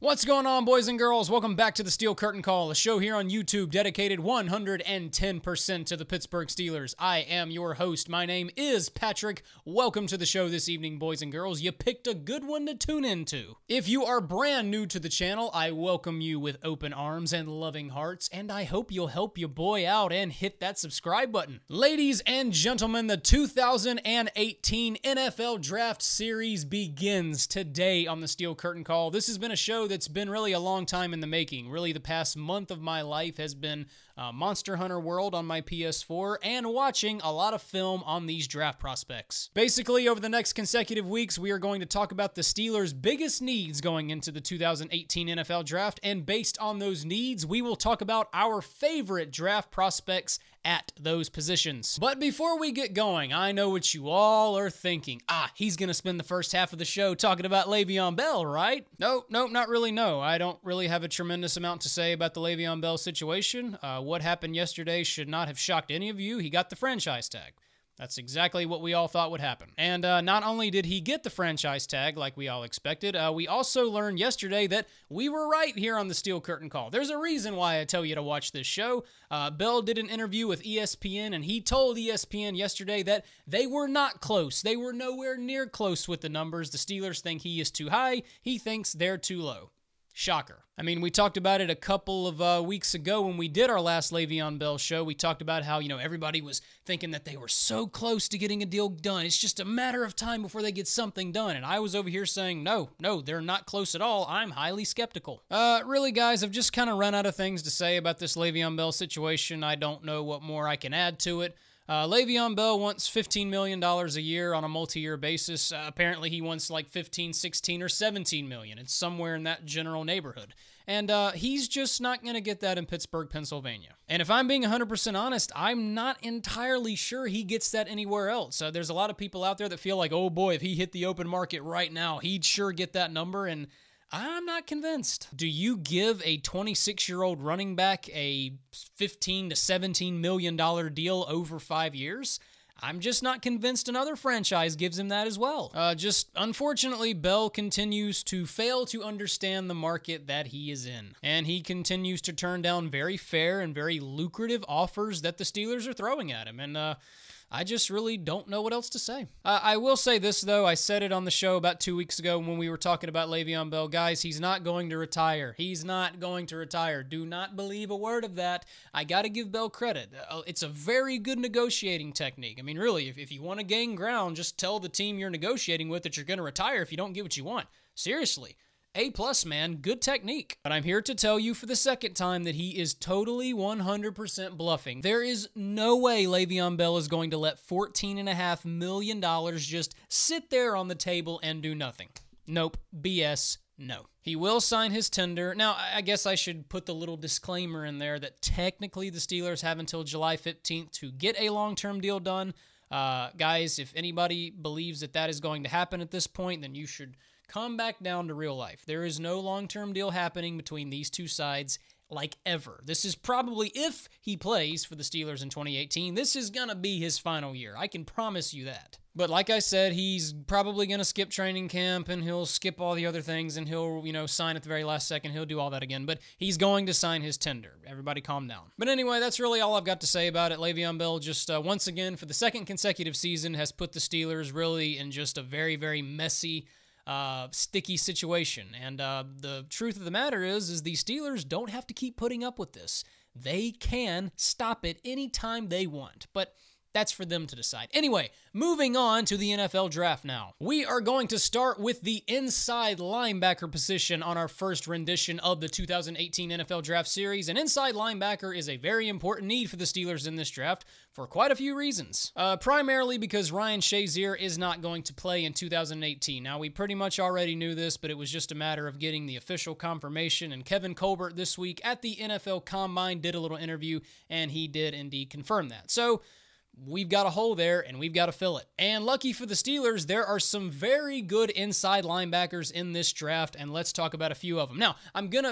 What's going on, boys and girls? Welcome back to the Steel Curtain Call, a show here on YouTube dedicated 110% to the Pittsburgh Steelers. I am your host. My name is Patrick. Welcome to the show this evening, boys and girls. You picked a good one to tune into. If you are brand new to the channel, I welcome you with open arms and loving hearts, and I hope you'll help your boy out and hit that subscribe button. Ladies and gentlemen, the 2018 NFL Draft Series begins today on the Steel Curtain Call. This has been a show that's been really a long time in the making. Really, the past month of my life has been Monster Hunter World on my PS4 and watching a lot of film on these draft prospects. Basically, over the next consecutive weeks, we are going to talk about the Steelers' biggest needs going into the 2018 NFL Draft, and based on those needs, we will talk about our favorite draft prospects at those positions. But before we get going, I know what you all are thinking. He's going to spend the first half of the show talking about Le'Veon Bell, right? No, not really, no. I don't really have a tremendous amount to say about the Le'Veon Bell situation. What happened yesterday should not have shocked any of you. He got the franchise tag. That's exactly what we all thought would happen. And not only did he get the franchise tag like we all expected, we also learned yesterday that we were right here on the Steel Curtain Call. There's a reason why I tell you to watch this show. Bell did an interview with ESPN, and he told ESPN yesterday that they were not close. They were nowhere near close with the numbers. The Steelers think he is too high. He thinks they're too low. Shocker. I mean, we talked about it a couple of weeks ago when we did our last Le'Veon Bell show. We talked about how, everybody was thinking that they were so close to getting a deal done. It's just a matter of time before they get something done. And I was over here saying, no, they're not close at all. I'm highly skeptical. Really, guys, I've just kind of run out of things to say about this Le'Veon Bell situation. I don't know what more I can add to it. Le'Veon Bell wants $15 million a year on a multi-year basis. Apparently, he wants like 15, 16, or 17 million. It's somewhere in that general neighborhood. And he's just not going to get that in Pittsburgh, Pennsylvania. And if I'm being 100% honest, I'm not entirely sure he gets that anywhere else. There's a lot of people out there that feel like, oh boy, if he hit the open market right now, he'd sure get that number. And I'm not convinced. Do you give a 26-year-old running back a $15 to $17 million deal over 5 years? I'm just not convinced another franchise gives him that as well. Unfortunately, Bell continues to fail to understand the market that he is in. And he continues to turn down very fair and very lucrative offers that the Steelers are throwing at him. And, I just really don't know what else to say. I will say this, though. I said it on the show about 2 weeks ago when we were talking about Le'Veon Bell. Guys, he's not going to retire. He's not going to retire. Do not believe a word of that. I got to give Bell credit. It's a very good negotiating technique. I mean, really, if you want to gain ground, just tell the team you're negotiating with that you're going to retire if you don't get what you want. Seriously. A+, man. Good technique. But I'm here to tell you for the second time that he is totally 100% bluffing. There is no way Le'Veon Bell is going to let $14.5 million just sit there on the table and do nothing. Nope. BS. No. He will sign his tender. Now, I guess I should put the little disclaimer in there that technically the Steelers have until July 15th to get a long-term deal done. Guys, if anybody believes that that is going to happen at this point, then you should come back down to real life. There is no long-term deal happening between these two sides, like ever. This is probably, if he plays for the Steelers in 2018, this is going to be his final year. I can promise you that. But like I said, he's probably going to skip training camp, and he'll skip all the other things, and he'll, sign at the very last second. He'll do all that again. But he's going to sign his tender. Everybody calm down. But anyway, that's really all I've got to say about it. Le'Veon Bell just, once again, for the second consecutive season, has put the Steelers really in just a very, very messy, sticky situation. And the truth of the matter is the Steelers don't have to keep putting up with this. They can stop it anytime they want. But that's for them to decide. Anyway, moving on to the NFL draft now. We are going to start with the inside linebacker position on our first rendition of the 2018 NFL Draft Series. An inside linebacker is a very important need for the Steelers in this draft for quite a few reasons. Primarily because Ryan Shazier is not going to play in 2018. Now, we pretty much already knew this, but it was just a matter of getting the official confirmation. And Kevin Colbert this week at the NFL Combine did a little interview, and he did indeed confirm that. So we've got a hole there, and we've got to fill it. And lucky for the Steelers, there are some very good inside linebackers in this draft, and let's talk about a few of them. Now,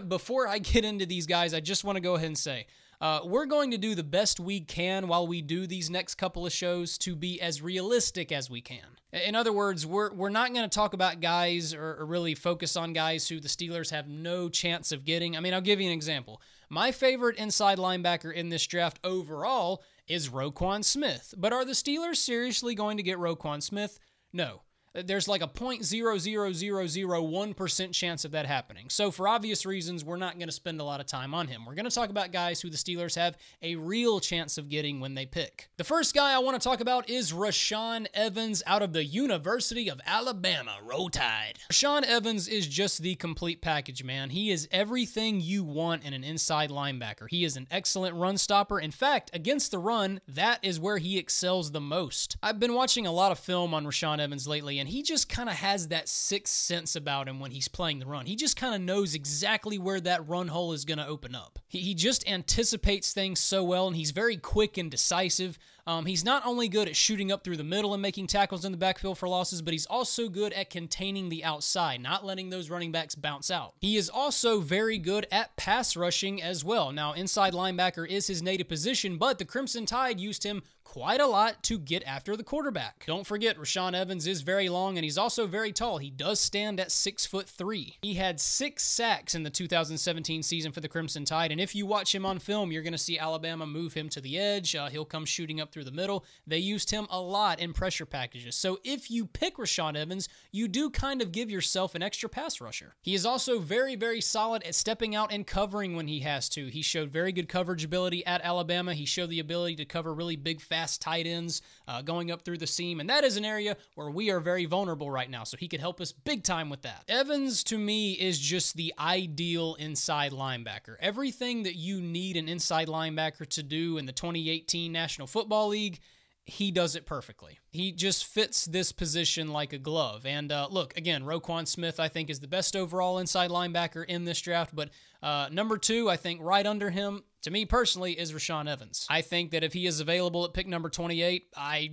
before I get into these guys, I just want to go ahead and say, We're going to do the best we can while we do these next couple of shows to be as realistic as we can. In other words, we're not going to talk about guys or really focus on guys who the Steelers have no chance of getting. I mean, I'll give you an example. My favorite inside linebacker in this draft overall is Roquan Smith. But are the Steelers seriously going to get Roquan Smith? No. There's like a 0.00001% chance of that happening. So for obvious reasons, we're not going to spend a lot of time on him. We're going to talk about guys who the Steelers have a real chance of getting when they pick. The first guy I want to talk about is Rashaan Evans out of the University of Alabama. Roll Tide. Rashaan Evans is just the complete package, man. He is everything you want in an inside linebacker. He is an excellent run stopper. In fact, against the run, that is where he excels the most. I've been watching a lot of film on Rashaan Evans lately, and he just kind of has that sixth sense about him when he's playing the run. He just kind of knows exactly where that run hole is going to open up. He just anticipates things so well, and he's very quick and decisive. He's not only good at shooting up through the middle and making tackles in the backfield for losses, but he's also good at containing the outside, not letting those running backs bounce out. He is also very good at pass rushing as well. Now, inside linebacker is his native position, but the Crimson Tide used him quite a lot to get after the quarterback. Don't forget, Rashaan Evans is very long, and he's also very tall. He does stand at 6'3". He had 6 sacks in the 2017 season for the Crimson Tide, and if you watch him on film, you're going to see Alabama move him to the edge. He'll come shooting up through the middle. They used him a lot in pressure packages. So if you pick Rashaan Evans, you do kind of give yourself an extra pass rusher. He is also very, very solid at stepping out and covering when he has to. He showed very good coverage ability at Alabama. He showed the ability to cover really big, fast tight ends going up through the seam, and that is an area where we are very vulnerable right now, so he could help us big time with that. Evans, to me, is just the ideal inside linebacker. Everything that you need an inside linebacker to do in the 2018 National Football League, he does it perfectly. He just fits this position like a glove. And look, again, Roquan Smith, I think, is the best overall inside linebacker in this draft, but number 2, I think right under him, to me personally, is Rashaan Evans. I think that if he is available at pick number 28,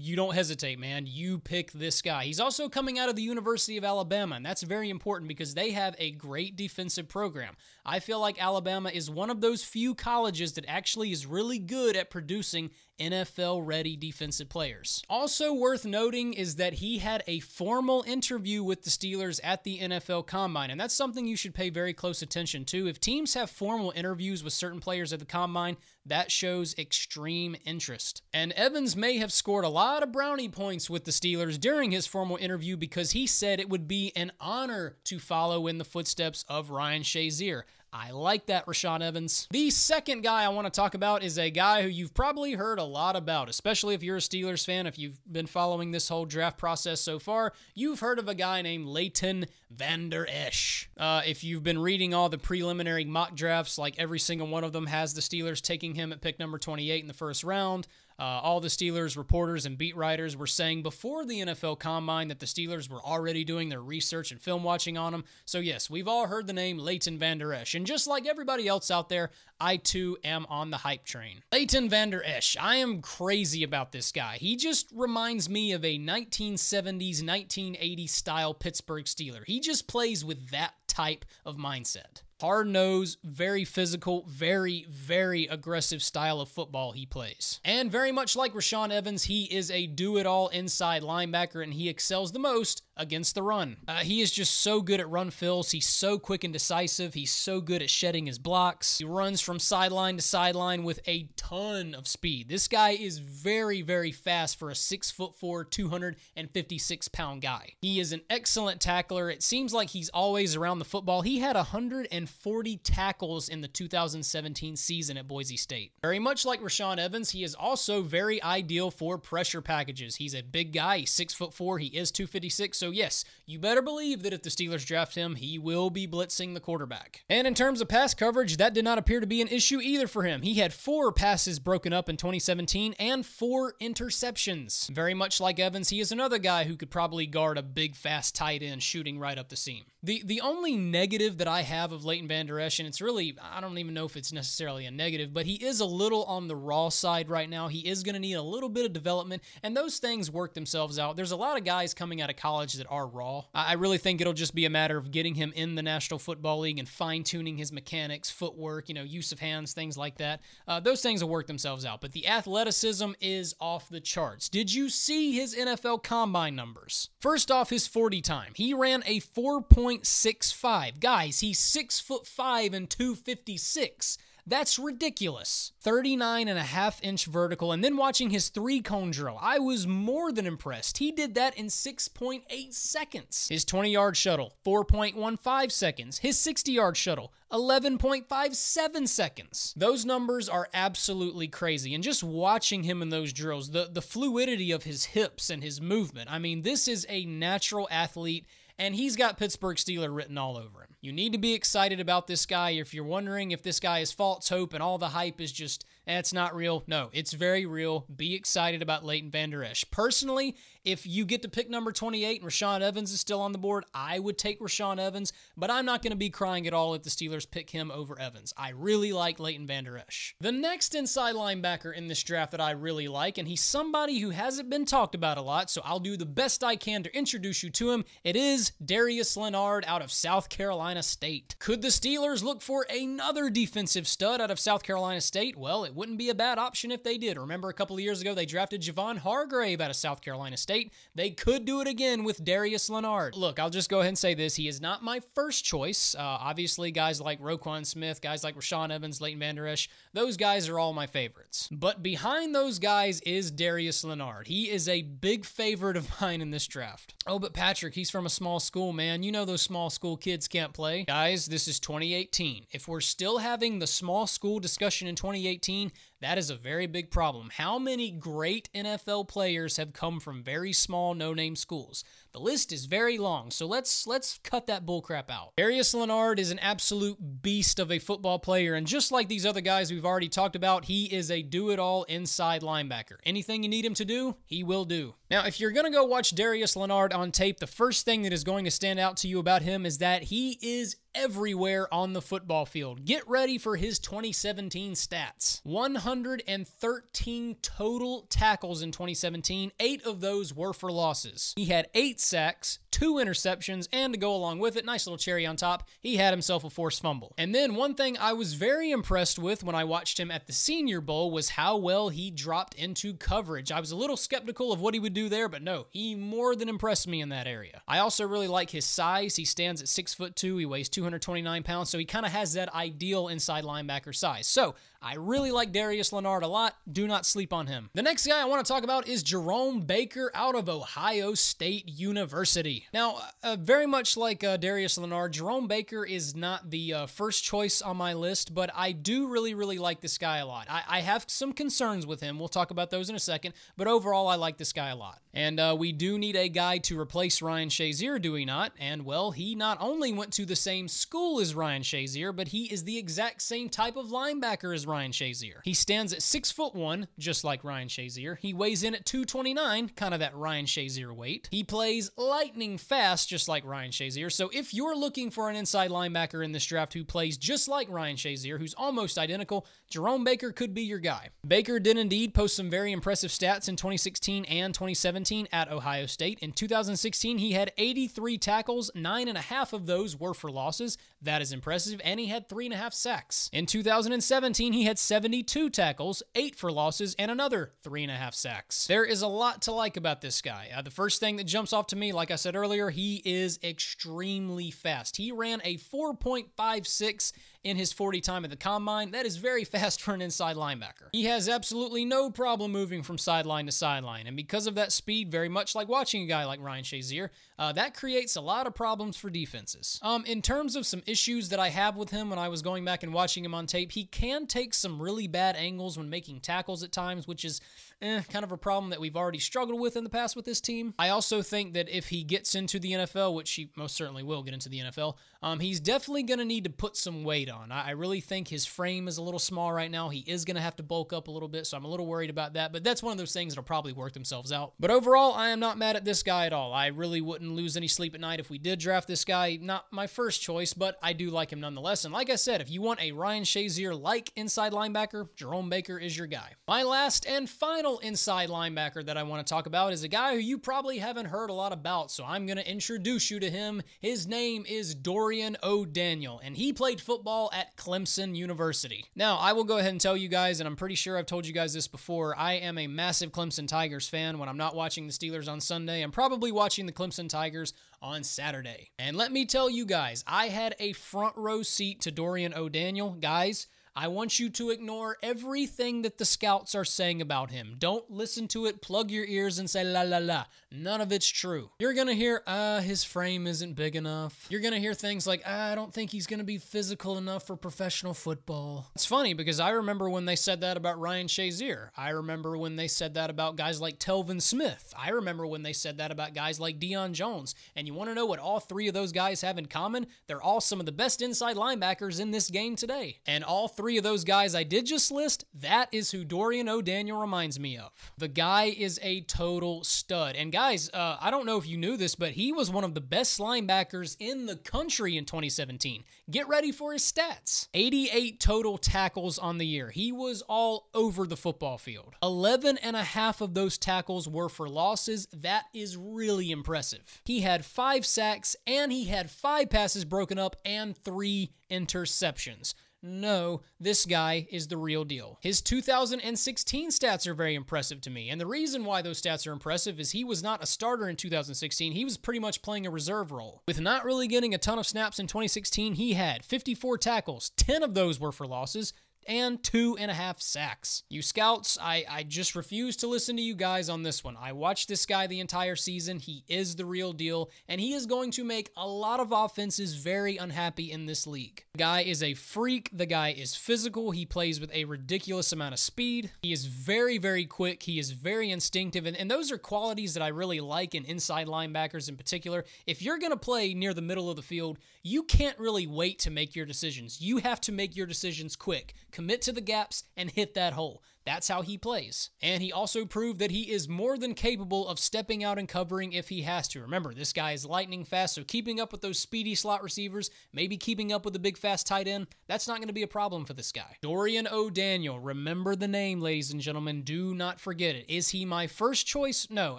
you don't hesitate, man. You pick this guy. He's also coming out of the University of Alabama, and that's very important because they have a great defensive program. I feel like Alabama is one of those few colleges that actually is really good at producing NFL-ready defensive players. Also worth noting is that he had a formal interview with the Steelers at the NFL Combine, and that's something you should pay very close attention to. If teams have formal interviews with certain players at the Combine, that shows extreme interest. And Evans may have scored a lot of brownie points with the Steelers during his formal interview because he said it would be an honor to follow in the footsteps of Ryan Shazier. I like that, Rashaan Evans. The second guy I want to talk about is a guy who you've probably heard a lot about, especially if you're a Steelers fan. If you've been following this whole draft process so far, you've heard of a guy named Leighton Vander Esch. If you've been reading all the preliminary mock drafts, like every single one of them has the Steelers taking him at pick number 28 in the first round. All the Steelers reporters and beat writers were saying before the NFL Combine that the Steelers were already doing their research and film watching on him. So yes, we've all heard the name Leighton Vander Esch. And just like everybody else out there, I too am on the hype train. Leighton Vander Esch, I am crazy about this guy. He just reminds me of a 1970s, 1980s style Pittsburgh Steeler. He just plays with that type of mindset. Hard-nosed, very physical, very, very aggressive style of football he plays. And very much like Rashaan Evans, he is a do-it-all inside linebacker, and he excels the most against the run. He is just so good at run fills. He's so quick and decisive. He's so good at shedding his blocks. He runs from sideline to sideline with a ton of speed. This guy is very, very fast for a 6'4", 256-pound guy. He is an excellent tackler. It seems like he's always around the football. He had 140 tackles in the 2017 season at Boise State. Very much like Rashaan Evans, he is also very ideal for pressure packages. He's a big guy. He's 6'4". He is 256. So yes, you better believe that if the Steelers draft him, he will be blitzing the quarterback. And in terms of pass coverage, that did not appear to be an issue either for him. He had 4 passes broken up in 2017 and 4 interceptions. Very much like Evans, he is another guy who could probably guard a big, fast tight end shooting right up the seam. The only negative that I have of Leighton Vander Esch, and it's really, I don't even know if it's necessarily a negative, but he is a little on the raw side right now. He is going to need a little bit of development, and those things work themselves out. There's a lot of guys coming out of college that are raw. I really think it'll just be a matter of getting him in the National Football League and fine-tuning his mechanics, footwork, use of hands, things like that. Those things will work themselves out, but the athleticism is off the charts. Did you see his NFL Combine numbers? First off, his 40 time. He ran a 4.65. Guys, he's 6'5" and 256. That's ridiculous. 39.5-inch vertical, and then watching his 3-cone drill, I was more than impressed. He did that in 6.8 seconds. His 20-yard shuttle, 4.15 seconds. His 60-yard shuttle, 11.57 seconds. Those numbers are absolutely crazy, and just watching him in those drills, the fluidity of his hips and his movement, I mean, this is a natural athlete, and he's got Pittsburgh Steeler written all over him. You need to be excited about this guy. If you're wondering if this guy is false hope and all the hype is just, it's not real. No, it's very real. Be excited about Leighton Vander Esch. Personally, if you get to pick number 28 and Rashaan Evans is still on the board, I would take Rashaan Evans, but I'm not going to be crying at all if the Steelers pick him over Evans. I really like Leighton Vander Esch. The next inside linebacker in this draft that I really like, and he's somebody who hasn't been talked about a lot, so I'll do the best I can to introduce you to him. It is Darius Leonard out of South Carolina State. Could the Steelers look for another defensive stud out of South Carolina State? Well, it wouldn't be a bad option if they did. Remember a couple of years ago, they drafted Javon Hargrave out of South Carolina State. They could do it again with Darius Leonard. Look, I'll just go ahead and say this. He is not my first choice. Obviously, guys like Roquan Smith, guys like Rashaan Evans, Leighton Vander Esch, those guys are all my favorites. But behind those guys is Darius Leonard. He is a big favorite of mine in this draft. Oh, but Patrick, he's from a small school, man. You know those small school kids can't play. Guys, this is 2018. If we're still having the small school discussion in 2018, that is a very big problem. How many great NFL players have come from very small, no-name schools? The list is very long, so let's cut that bullcrap out. Darius Leonard is an absolute beast of a football player, and just like these other guys we've already talked about, he is a do-it-all inside linebacker. Anything you need him to do, he will do. Now, if you're going to go watch Darius Leonard on tape, the first thing that is going to stand out to you about him is that he is everywhere on the football field. Get ready for his 2017 stats. 113 total tackles in 2017. 8 of those were for losses. He had 8 sacks, 2 interceptions, and to go along with it, nice little cherry on top, he had himself a forced fumble. And then one thing I was very impressed with when I watched him at the Senior Bowl was how well he dropped into coverage. I was a little skeptical of what he would do there, but no, he more than impressed me in that area. I also really like his size. He stands at 6'2". He weighs 229 pounds, so he kind of has that ideal inside linebacker size. So I really like Darius Leonard a lot. Do not sleep on him. The next guy I want to talk about is Jerome Baker out of Ohio State University. Now, very much like Darius Leonard, Jerome Baker is not the first choice on my list, but I do really like this guy a lot. I have some concerns with him. We'll talk about those in a second, but overall, I like this guy a lot. And we do need a guy to replace Ryan Shazier, do we not? And, well, he not only went to the same school as Ryan Shazier, but he is the exact same type of linebacker as Ryan Shazier. He stands at 6'1", just like Ryan Shazier. He weighs in at 229, kind of that Ryan Shazier weight. He plays lightning fast, just like Ryan Shazier. So if you're looking for an inside linebacker in this draft who plays just like Ryan Shazier, who's almost identical, Jerome Baker could be your guy. Baker did indeed post some very impressive stats in 2016 and 2017 at Ohio State. In 2016, he had 83 tackles, 9.5 of those were for losses. That is impressive, and he had 3.5 sacks. In 2017, he had 72 tackles, 8 for losses, and another 3.5 sacks. There is a lot to like about this guy. The first thing that jumps off to me, like I said earlier, he is extremely fast. He ran a 4.56 in his 40 time at the Combine. That is very fast for an inside linebacker. He has absolutely no problem moving from sideline to sideline, and because of that speed, very much like watching a guy like Ryan Shazier, that creates a lot of problems for defenses. In terms of some issues that I have with him when I was going back and watching him on tape, he can take some really bad angles when making tackles at times, which is kind of a problem that we've already struggled with in the past with this team. I also think that if he gets into the NFL, which he most certainly will get into the NFL, he's definitely going to need to put some weight on. I really think his frame is a little small right now. He is going to have to bulk up a little bit, so I'm a little worried about that, but that's one of those things that'll probably work themselves out. But overall, I am not mad at this guy at all. I really wouldn't lose any sleep at night if we did draft this guy. Not my first choice, but I do like him nonetheless. And like I said, if you want a Ryan Shazier-like inside linebacker, Jerome Baker is your guy. My last and final inside linebacker that I want to talk about is a guy who you probably haven't heard a lot about, so I'm going to introduce you to him. His name is Dorian O'Daniel, and he played football at Clemson University. Now, I will go ahead and tell you guys, and I'm pretty sure I've told you guys this before, I am a massive Clemson Tigers fan. When I'm not watching the Steelers on Sunday, I'm probably watching the Clemson Tigers on Saturday. And let me tell you guys, I had a front row seat to Dorian O'Daniel. Guys, I want you to ignore everything that the scouts are saying about him. Don't listen to it, plug your ears, and say la la la. None of it's true. You're going to hear, his frame isn't big enough. You're going to hear things like, I don't think he's going to be physical enough for professional football. It's funny because I remember when they said that about Ryan Shazier. I remember when they said that about guys like Telvin Smith. I remember when they said that about guys like Deion Jones. And you want to know what all three of those guys have in common? They're all some of the best inside linebackers in this game today. And all three of those guys I did just list, that is who Dorian O'Daniel reminds me of. The guy is a total stud. And guys, I don't know if you knew this, but he was one of the best linebackers in the country in 2017. Get ready for his stats. 88 total tackles on the year. He was all over the football field. 11 and a half of those tackles were for losses. That is really impressive. He had 5 sacks, and he had 5 passes broken up and 3 interceptions. No, this guy is the real deal. His 2016 stats are very impressive to me, and the reason why those stats are impressive is he was not a starter in 2016. He was pretty much playing a reserve role. With not really getting a ton of snaps in 2016, he had 54 tackles. 10 of those were for losses, and 2.5 sacks. You scouts, I just refuse to listen to you guys on this one. I watched this guy the entire season. He is the real deal, and he is going to make a lot of offenses very unhappy in this league. The guy is a freak. The guy is physical. He plays with a ridiculous amount of speed. He is very, very quick. He is very instinctive, and those are qualities that I really like in inside linebackers in particular. If you're going to play near the middle of the field, you can't really wait to make your decisions. You have to make your decisions quick. Commit to the gaps and hit that hole. That's how he plays. And he also proved that he is more than capable of stepping out and covering if he has to. Remember, this guy is lightning fast, so keeping up with those speedy slot receivers, maybe keeping up with the big fast tight end, that's not going to be a problem for this guy. Dorian O'Daniel, remember the name, ladies and gentlemen. Do not forget it. Is he my first choice? No.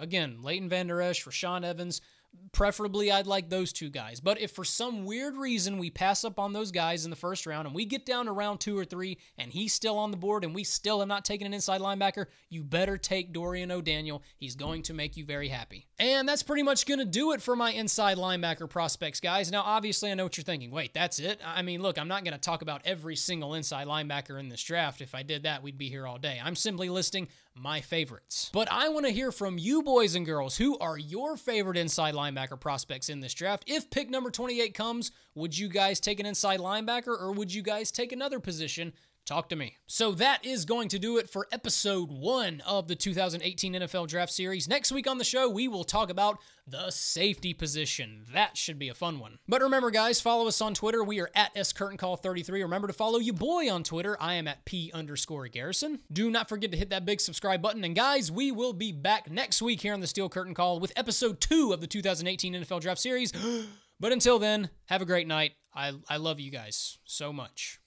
Again, Leighton Vander Esch, Rashaan Evans, preferably I'd like those 2 guys. But if for some weird reason we pass up on those guys in the first round and we get down to round 2 or 3 and he's still on the board and we still have not taken an inside linebacker, you better take Dorian O'Daniel. He's going to make you very happy. And that's pretty much going to do it for my inside linebacker prospects, guys. Now, obviously, I know what you're thinking. Wait, that's it? I mean, look, I'm not going to talk about every single inside linebacker in this draft. If I did that, we'd be here all day. I'm simply listing my favorites. But I want to hear from you boys and girls. Who are your favorite inside linebacker prospects in this draft? If pick number 28 comes, would you guys take an inside linebacker or would you guys take another position? Talk to me. So that is going to do it for episode 1 of the 2018 NFL Draft Series. Next week on the show, we will talk about the safety position. That should be a fun one. But remember, guys, follow us on Twitter. We are at SCurtainCall33. Remember to follow your boy on Twitter. I am at P_Garrison. Do not forget to hit that big subscribe button. And guys, we will be back next week here on the Steel Curtain Call with episode 2 of the 2018 NFL Draft Series. But until then, have a great night. I love you guys so much.